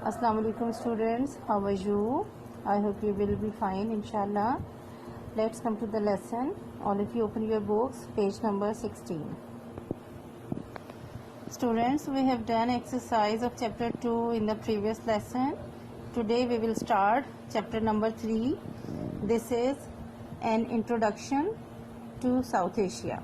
Assalamu alaikum students, how are you? I hope you will be fine inshallah. Let's come to the lesson. All of you open your books, page number 16. Students, we have done exercise of chapter 2 in the previous lesson. Today we will start chapter number 3. This is an introduction to South Asia.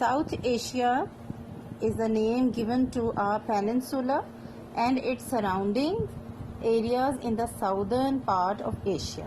South Asia is the name given to a peninsula and its surrounding areas in the southern part of Asia.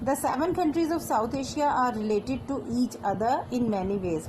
The 7 countries of South Asia are related to each other in many ways.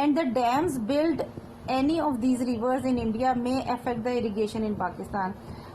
And the dams built any of these rivers in India may affect the irrigation in Pakistan.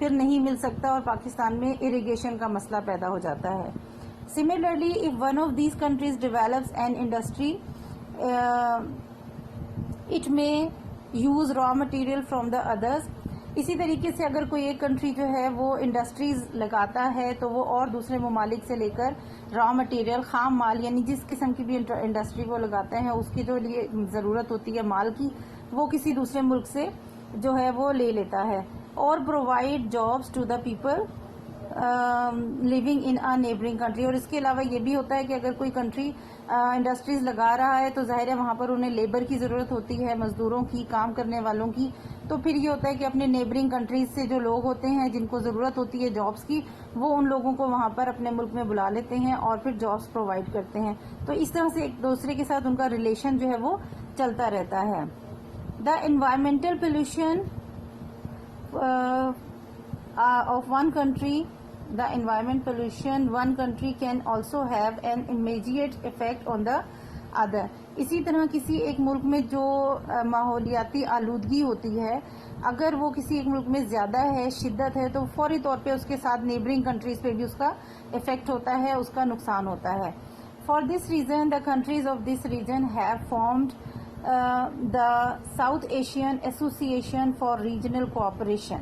پھر نہیں مل سکتا اور پاکستان میں irrigation کا مسئلہ پیدا ہو جاتا ہے. Similarly, if one of these countries develops an industry, it may use raw material from the others. اسی طریقے سے اگر کوئی ایک کنٹری جو ہے وہ انڈسٹریز لگاتا ہے تو وہ اور دوسرے ممالک سے لے کر را مٹیریل خام مال یعنی جس قسم کی بھی انڈسٹری وہ لگاتے ہیں اس کی جو لیے ضرورت ہوتی ہے مال کی وہ کسی دوسرے ملک سے جو ہے وہ لے لیتا ہے. اور provide jobs to the people living in a neighbouring country. اور اس کے علاوہ یہ بھی ہوتا ہے کہ اگر کوئی کنٹری انڈسٹریز لگا رہا ہے تو ظاہر ہے وہاں پر انہیں لیبر کی ضرورت ہوتی ہے, مزدوروں کی, کام کرنے والوں کی. تو پھر یہ ہوتا ہے کہ اپنے نیبرنگ کنٹریز سے جو لوگ ہوتے ہیں جن کو ضرورت ہوتی ہے جابس کی وہ ان لوگوں کو وہاں پر اپنے ملک میں بلا لیتے ہیں اور پھر جابس پرووائڈ کرتے ہیں. تو اس طرح سے ایک دوسرے کے ساتھ ان کا ریلیشن جو ہے وہ چلتا رہتا ہے. The environmental pollution of one country, the environment pollution one country can also have an immediate effect on the other. اسی طرح کسی ایک ملک میں جو ماحولیاتی آلودگی ہوتی ہے اگر وہ کسی ایک ملک میں زیادہ ہے, شدت ہے, تو فوری طور پہ اس کے ساتھ نیبرنگ کنٹریز پہ بھی اس کا افیکٹ ہوتا ہے, اس کا نقصان ہوتا ہے. For this reason the countries of this region have formed the South Asian Association for Regional Cooperation.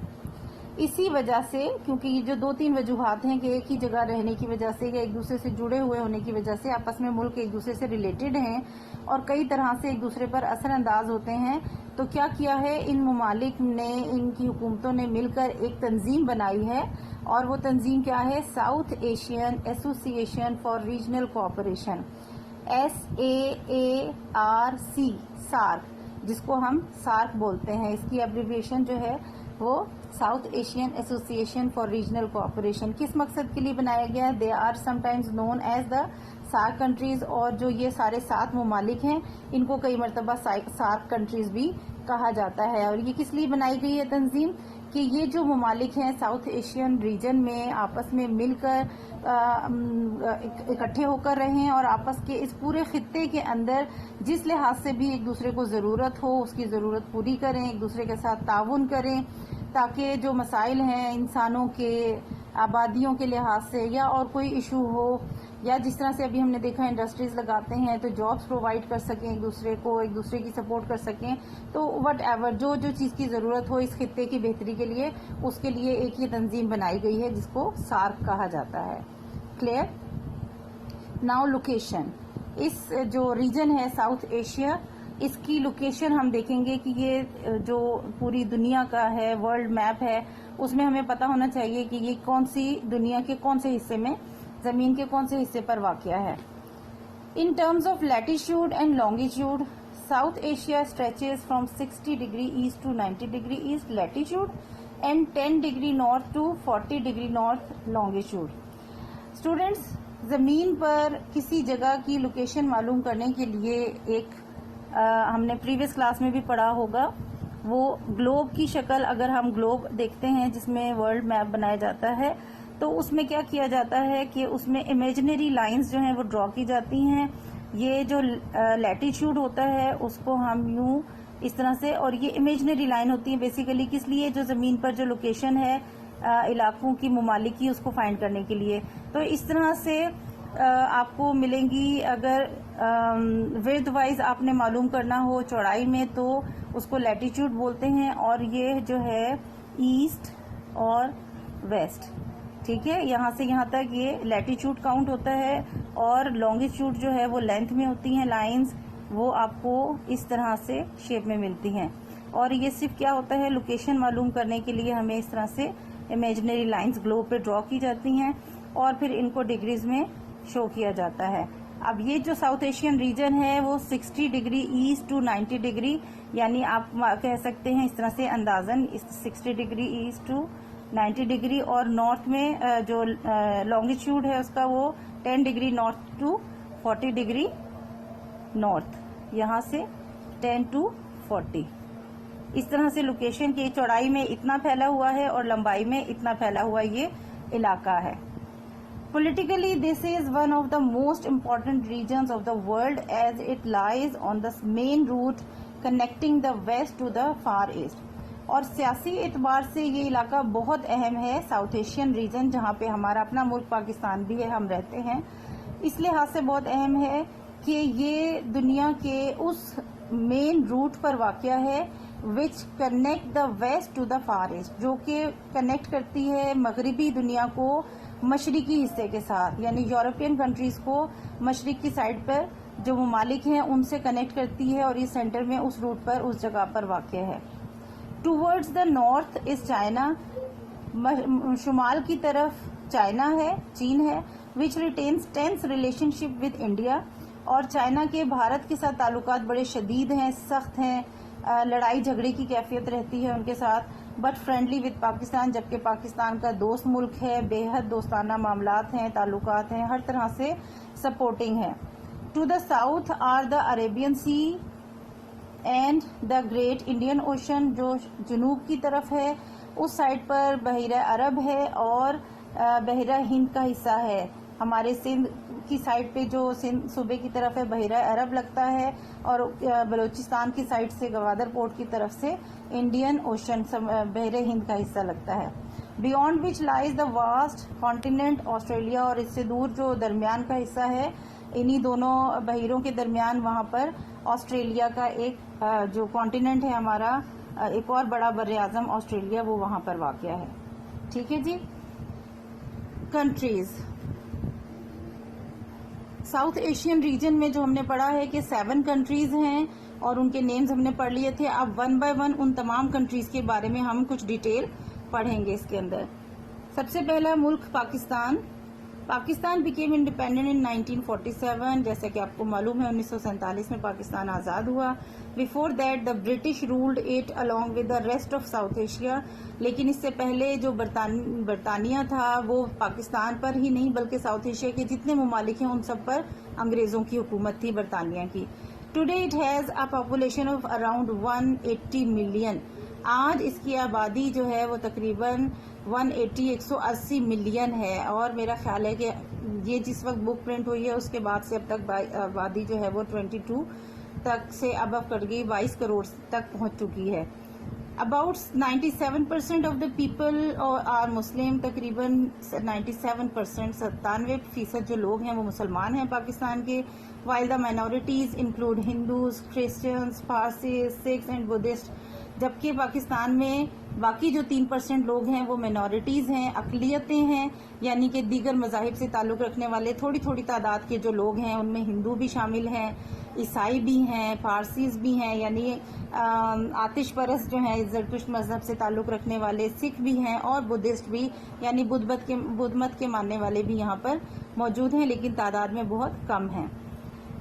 اسی وجہ سے, کیونکہ یہ جو دو تین وجوہات ہیں کہ ایک ہی جگہ رہنے کی وجہ سے یا ایک دوسرے سے جڑے ہوئے ہونے کی وجہ سے آپس میں ملک ایک دوسرے سے ریلیٹڈ ہیں اور کئی طرح سے ایک دوسرے پر اثر انداز ہوتے ہیں, تو کیا کیا ہے ان ممالک نے, ان کی حکومتوں نے مل کر ایک تنظیم بنائی ہے اور وہ تنظیم کیا ہے, ساؤتھ ایشین ایسوسی ایشن for regional cooperation, SAARC, SAARC, جس کو ہم سارک بولتے ہیں. اس کی ایبریویشن جو ہے وہ ساؤتھ ایشین ایسوسی ایشن فار ریجنل کوآپریشن. کس مقصد کے لیے بنایا گیا ہے؟ They are some times known as the SAARC countries. اور جو یہ سارے 7 ممالک ہیں ان کو کئی مرتبہ سارک کنٹریز بھی کہا جاتا ہے. اور یہ کس لیے بنائی گئی ہے تنظیم کہ یہ جو ممالک ہیں ساؤتھ ایشین ریجن میں آپس میں مل کر اکٹھے ہو کر رہیں اور آپس کے اس پورے خطے کے اندر جس لحاظ سے بھی ایک دوسرے کو ضرورت ہو اس کی ضرورت پوری کریں, ایک دوسرے کے ساتھ تعاون کریں تاکہ جو مسائل ہیں انسانوں کے, آبادیوں کے لحاظ سے یا اور کوئی ایشو ہو یا جس طرح سے ابھی ہم نے دیکھا انڈسٹریز لگاتے ہیں تو جابس پرووائڈ کر سکیں ایک دوسرے کو, ایک دوسرے کی سپورٹ کر سکیں. تو وٹ ایور جو چیز کی ضرورت ہو اس خطے کی بہتری کے لیے اس کے لیے ایک یہ تنظیم بنائی گئی ہے جس کو سارک کہا جاتا ہے. کلیئر؟ Now location. اس جو ریجن ہے ساؤتھ ایشیا اس کی لوکیشن ہم دیکھیں گے کہ یہ جو پوری دنیا کا ہے ورلڈ میپ ہے اس میں ہمیں پتہ ہونا چاہیے کہ یہ کون سی دنیا کے کون سے حصے میں, زمین کے کون سے حصے پر واقع ہے. In terms of latitude and longitude South Asia stretches from 60 degree east to 90 degree east latitude and 10 degree north to 40 degree north longitude. Students, زمین پر کسی جگہ کی لوکیشن معلوم کرنے کے لیے ایک ہم نے پریویس کلاس میں بھی پڑھا ہوگا, وہ گلوب کی شکل, اگر ہم گلوب دیکھتے ہیں جس میں ورلڈ میپ بنایا جاتا ہے تو اس میں کیا کیا جاتا ہے کہ اس میں امیجنری لائنز جو ہیں وہ ڈرا کی جاتی ہیں. یہ جو لیٹیچیوڈ ہوتا ہے اس کو ہم یوں اس طرح سے, اور یہ امیجنری لائن ہوتی ہے بیسیکلی کس لیے, جو زمین پر جو لوکیشن ہے علاقوں کی, ممالک کی, اس کو فائنڈ کرنے کے لیے. تو اس طرح سے آپ کو ملیں گی. اگر ورتھ وائز آپ نے معلوم کرنا ہو چوڑائی میں تو اس کو لیٹیچیوڈ بولتے ہیں, اور یہ جو ہے ایسٹ اور ویسٹ, ٹھیک ہے, یہاں سے یہاں تک یہ لیٹیچیوڈ کاؤنٹ ہوتا ہے. اور لانگیچیوڈ جو ہے وہ لینتھ میں ہوتی ہیں لائنز, وہ آپ کو اس طرح سے شیپ میں ملتی ہیں. اور یہ صرف کیا ہوتا ہے, لوکیشن معلوم کرنے کے لیے ہمیں اس طرح سے امیجنری لائنز گلوب پہ ڈرا کی جاتی ہیں اور پھر ان کو ڈگریز میں شو کیا جاتا ہے. اب یہ جو ساؤتھ ایشین ریجن ہے وہ 60 ڈگری ایسٹ ٹو 90 ڈگری, یعنی آپ کہہ سکتے ہیں اس طرح سے اندازاً 60 ڈگری ایسٹ ٹو 90 ڈگری, اور نارتھ میں جو لانگیچیوڈ ہے اس کا وہ 10 degree north to 40 degree north, یہاں سے 10 ٹو 40. اس طرح سے لوکیشن کی چوڑائی میں اتنا پھیلا ہوا ہے اور لمبائی میں اتنا پھیلا ہوا یہ علاقہ ہے. Politically, this is one of the most important regions of the world as it lies on the main route connecting the west to the far east. اور سیاسی اعتبار سے یہ علاقہ بہت اہم ہے، ساؤتھ ایشین ریجن جہاں پہ ہمارا اپنا ملک پاکستان بھی ہے، ہم رہتے ہیں، اس لحاظ سے بہت اہم ہے کہ یہ دنیا کے اس مین روٹ پر واقع ہے which connect the west to the far east, جو کہ کنیکٹ کرتی ہے مغربی دنیا کو مشرقی حصے کے ساتھ، یعنی یورپین کنٹریز کو مشرق کی سائڈ پر جو ممالک ہیں ان سے کنیکٹ کرتی ہے، اور یہ سینٹر میں اس روٹ پر اس جگہ پر واقع ہے۔ Towards the north is China, شمال کی طرف چائنا ہے، چین ہے، which retains tense relationship with India, اور چائنا کے بھارت کے ساتھ تعلقات بڑے شدید ہیں، سخت ہیں، لڑائی جھگڑے کی کیفیت رہتی ہے ان کے ساتھ، بٹ فرینڈلی ود پاکستان، جبکہ پاکستان کا دوست ملک ہے، بے حد دوستانہ معاملات ہیں، تعلقات ہیں، ہر طرح سے سپورٹنگ ہے۔ To the south are the Arabian sea and the great Indian ocean, جو جنوب کی طرف ہے اس سائڈ پر بحیرہ عرب ہے اور بحیرہ ہند کا حصہ ہے۔ ہمارے سندھ کی سائڈ پہ جو سندھ صوبے کی طرف ہے بحیرہ عرب لگتا ہے، اور بلوچستان کی سائڈ سے گوادر پورٹ کی طرف سے انڈین اوشن بحیرہ ہند کا حصہ لگتا ہے۔ Beyond which لائز the vast continent Australia, اور اس سے دور جو درمیان کا حصہ ہے، انہی دونوں بحیروں کے درمیان وہاں پر آسٹریلیا کا ایک جو کانٹیننٹ ہے ہمارا، ایک اور بڑا بر اعظم آسٹریلیا، وہ وہاں پر واقع ہے۔ ٹھیک ہے جی۔ کنٹریز ساؤتھ ایشین ریجن میں جو ہم نے پڑھا ہے کہ 7 کنٹریز ہیں اور ان کے نیمز ہم نے پڑھ لیے تھے۔ اب 1 بائی 1 ان تمام کنٹریز کے بارے میں ہم کچھ ڈیٹیل پڑھیں گے اس کے اندر۔ سب سے پہلا ملک Pakistan. Pakistan became independent in 1947، جیسا کہ آپ کو معلوم ہے 1947 میں پاکستان آزاد ہوا۔ Before that the British ruled it along with the rest of south Asia, لیکن اس سے پہلے جو برطانیہ تھا وہ پاکستان پر ہی نہیں بلکہ ساؤتھ ایشیا کے جتنے ممالک ہیں ان سب پر انگریزوں کی حکومت تھی، برطانیہ کی۔ Today it has a population of around 180 million. آج اس کی آبادی جو ہے وہ تقریباً 180 ملین ہے، اور میرا خیال ہے کہ یہ جس وقت بک پرنٹ ہوئی ہے اس کے بعد سے اب تک آبادی جو ہے وہ 22 تک سے ابو کر گئی، 22 کروڑ تک پہنچ چکی ہے۔ About 97% of the people are Muslim، تقریباً 97%، 97% جو لوگ ہیں وہ مسلمان ہیں پاکستان کے، while the minorities include Hindus, Christians, Parsis, Sikhs and Buddhists، جبکہ پاکستان میں باقی جو 3% لوگ ہیں وہ minorities ہیں، اقلیتیں ہیں، یعنی کہ دیگر مذاہب سے تعلق رکھنے والے تھوڑی تھوڑی تعداد کے جو لوگ ہیں ان میں ہندو بھی شامل ہیں، عیسائی بھی ہیں، پارسیز بھی ہیں، یعنی آتش پرست جو ہیں زرتشت مذہب سے تعلق رکھنے والے، سکھ بھی ہیں، اور بدھسٹ بھی، یعنی بدھ مت کے ماننے والے بھی یہاں پر موجود ہیں، لیکن تعداد میں بہت کم ہیں۔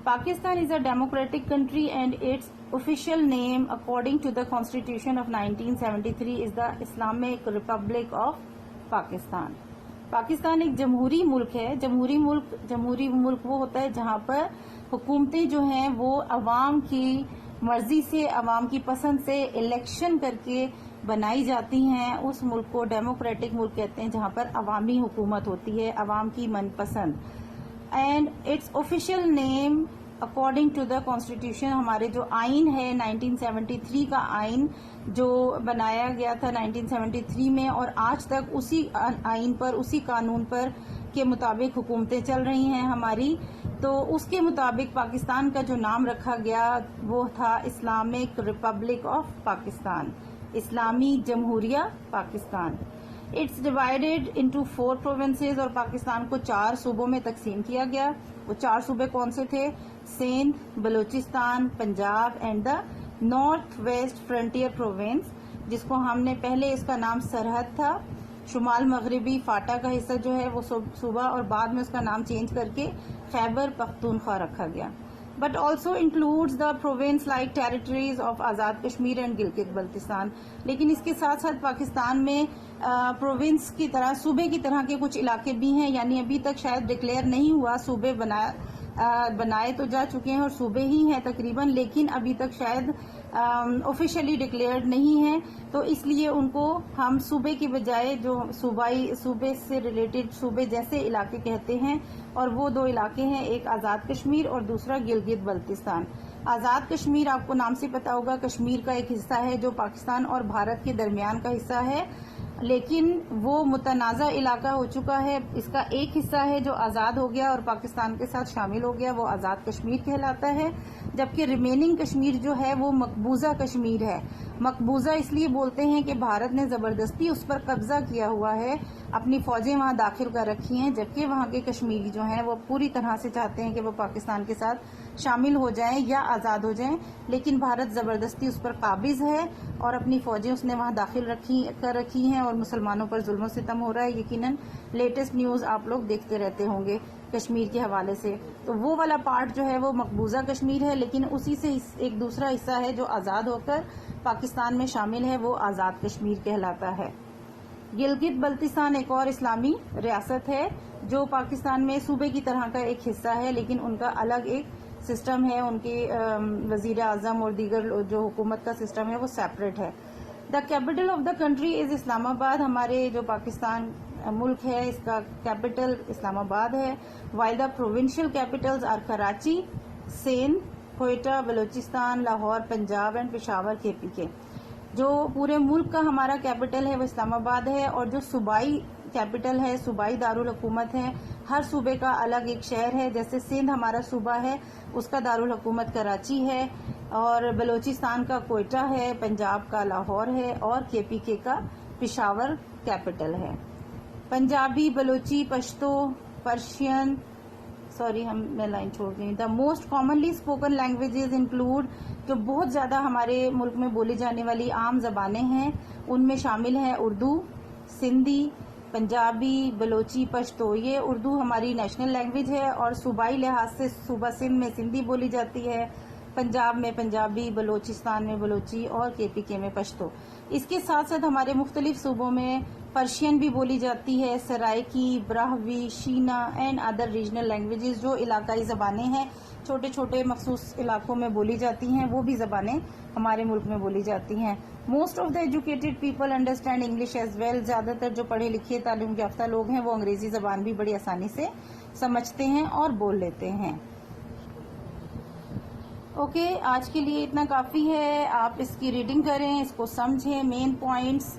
Pakistan is a democratic country and its official name according to the Constitution of 1973 is the Islamic Republic of Pakistan۔ Pakistan ایک جمہوری ملک ہے۔ جمہوری ملک وہ ہوتا ہے جہاں پر حکومتیں جو ہیں وہ عوام کی مرضی سے، عوام کی پسند سے الیکشن کر کے بنائی جاتی ہیں۔ اس ملک کو ڈیموکریٹک ملک کہتے ہیں جہاں پر عوامی حکومت ہوتی ہے، عوام کی من پسند۔ And it's official name according to the constitution, ہمارے جو آئین ہے 1973 کا آئین جو بنایا گیا تھا 1973 میں، اور آج تک اسی آئین پر، اسی قانون پر کے مطابق حکومتیں چل رہی ہیں ہماری، تو اس کے مطابق پاکستان کا جو نام رکھا گیا وہ تھا اسلامک ریپبلک آف پاکستان، اسلامی جمہوریہ Pakistan. It's divided into 4 provinces، اور پاکستان کو 4 صوبوں میں تقسیم کیا گیا۔ وہ 4 صوبے کون سے تھے؟ Sindh, Balochistan, Punjab and the north west frontier province, جس کو ہم نے پہلے اس کا نام سرحد تھا، شمال مغربی فاٹا کا حصہ جو ہے وہ صوبہ، اور بعد میں اس کا نام چینج کر کے خیبر پختونخوا رکھا گیا۔ But also includes the province like territories of Azad Kashmir and Gilgit Baltistan, لیکن اس کے ساتھ ساتھ پاکستان میں پروونس کی طرح، صوبے کی طرح کے کچھ علاقے بھی ہیں، یعنی ابھی تک شاید ڈکلیئر نہیں ہوا، صوبے بنائے تو جا چکے ہیں اور صوبے ہی ہیں تقریباً، لیکن ابھی تک شاید آفیشلی ڈکلیئرڈ نہیں ہیں، تو اس لیے ان کو ہم صوبے کی بجائے جو صوبے سے ریلیٹڈ صوبے جیسے علاقے کہتے ہیں، اور وہ 2 علاقے ہیں، ایک آزاد کشمیر اور دوسرا گلگت بلتستان۔ آزاد کشمیر آپ کو نام سے پتا ہوگا کشمیر کا ایک حصہ ہے جو پاکستان اور بھارت کے درمیان کا حصہ ہے، لیکن وہ متنازع علاقہ ہو چکا ہے. اس کا ایک حصہ ہے جو آزاد ہو گیا اور پاکستان کے ساتھ شامل ہو گیا، وہ آزاد کشمیر کہلاتا ہے. جبکہ ریمیننگ کشمیر جو ہے وہ مقبوضہ کشمیر ہے. مقبوضہ اس لیے بولتے ہیں کہ بھارت نے زبردستی اس پر قبضہ کیا ہوا ہے، اپنی فوجیں وہاں داخل کر رکھی ہیں، جبکہ وہاں کے کشمیری جو ہیں وہ پوری طرح سے چاہتے ہیں کہ وہ پاکستان کے ساتھ شامل ہو جائیں یا آزاد ہو جائیں، لیکن بھارت زبردستی اس پر قابض ہے اور اپنی فوجیں اس نے وہاں داخل کر رکھی ہیں اور مسلمانوں پر ظلم و ستم ہو رہا ہے. یقیناً لیٹسٹ نیوز آپ لوگ دیکھتے رہتے ہوں گے کشمیر کے حوالے سے. تو وہ والا پارٹ جو ہے وہ مقبوضہ کشمیر ہے، لیکن اسی سے ایک دوسرا حصہ ہے جو آزاد ہو کر پاکستان میں شامل ہے، وہ آزاد کشمیر کہلاتا ہے. گلگت بلتستان ایک اور اسلامی ریاست ہے جو پاکستان میں صوبے کی طرح کا ایک حصہ ہے، لیکن ان کا الگ ایک سسٹم ہے، ان کے وزیر اعظم اور دیگر جو حکومت کا سسٹم ہے وہ سیپریٹ ہے. The capital of the country is Islamabad. ہمارے جو پاکستان ملک ہے اس کا کیپٹل اسلام آباد ہے. While the provincial capitals are Karachi, Sindh, Quetta, Balochistan, Lahore Punjab and Peshawar KPK. جو پورے ملک کا ہمارا کیپٹل ہے وہ اسلام آباد ہے، اور جو صوبائی کیپٹل ہے، صوبائی دارالحکومت ہے، ہر صوبے کا الگ ایک شہر ہے. جیسے سندھ ہمارا صوبہ ہے، اس کا دارالحکومت کراچی ہے، اور بلوچستان کا کوئٹہ ہے، پنجاب کا لاہور ہے، اور KPK کا پشاور کیپٹل ہے. پنجابی، بلوچی، پشتو، پرشین، میں لائن چھوڑ گئی. The most commonly spoken languages include, جو بہت زیادہ ہمارے ملک میں بولی جانے والی عام زبانیں ہیں ان میں شامل ہیں اردو، سندھی، پنجابی، بلوچی، پشتو. یہ اردو ہماری نیشنل لینگویج ہے، اور صوبائی لحاظ سے صوبہ سندھ میں سندھی بولی جاتی ہے، پنجاب میں پنجابی، بلوچستان میں بلوچی، اور KPK میں پشتو. اس کے ساتھ ساتھ ہمارے مختلف صوبوں میں پرشین بھی بولی جاتی ہے، سرائکی، براہوی، شینا اینڈ ادر ریجنل لینگویجز، جو علاقائی زبانیں ہیں چھوٹے چھوٹے مخصوص علاقوں میں بولی جاتی ہیں، وہ بھی زبانیں ہمارے ملک میں بولی جاتی ہیں. Most of the educated people understand English as well. زیادہ تر جو پڑھے لکھے تعلیم یافتہ لوگ ہیں وہ انگریزی زبان بھی بڑی آسانی سے سمجھتے ہیں اور بول لیتے ہیں. اوکے، آج کے لیے اتنا کافی ہے. آپ اس کی ریڈنگ کریں، اس کو سمجھیں. Main points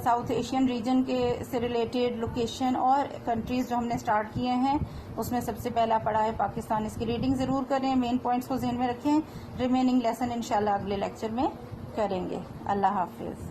south Asian region کے سے ریلیٹڈ لوکیشن اور کنٹریز جو ہم نے سٹارٹ کیے ہیں اس میں سب سے پہلا پڑا ہے پاکستان. اس کی ریڈنگ ضرور کریں، مین پوائنٹس کو ذہن میں رکھیں. ریمیننگ لیسن انشاءاللہ اگلے لیکچر میں کریں گے. اللہ حافظ.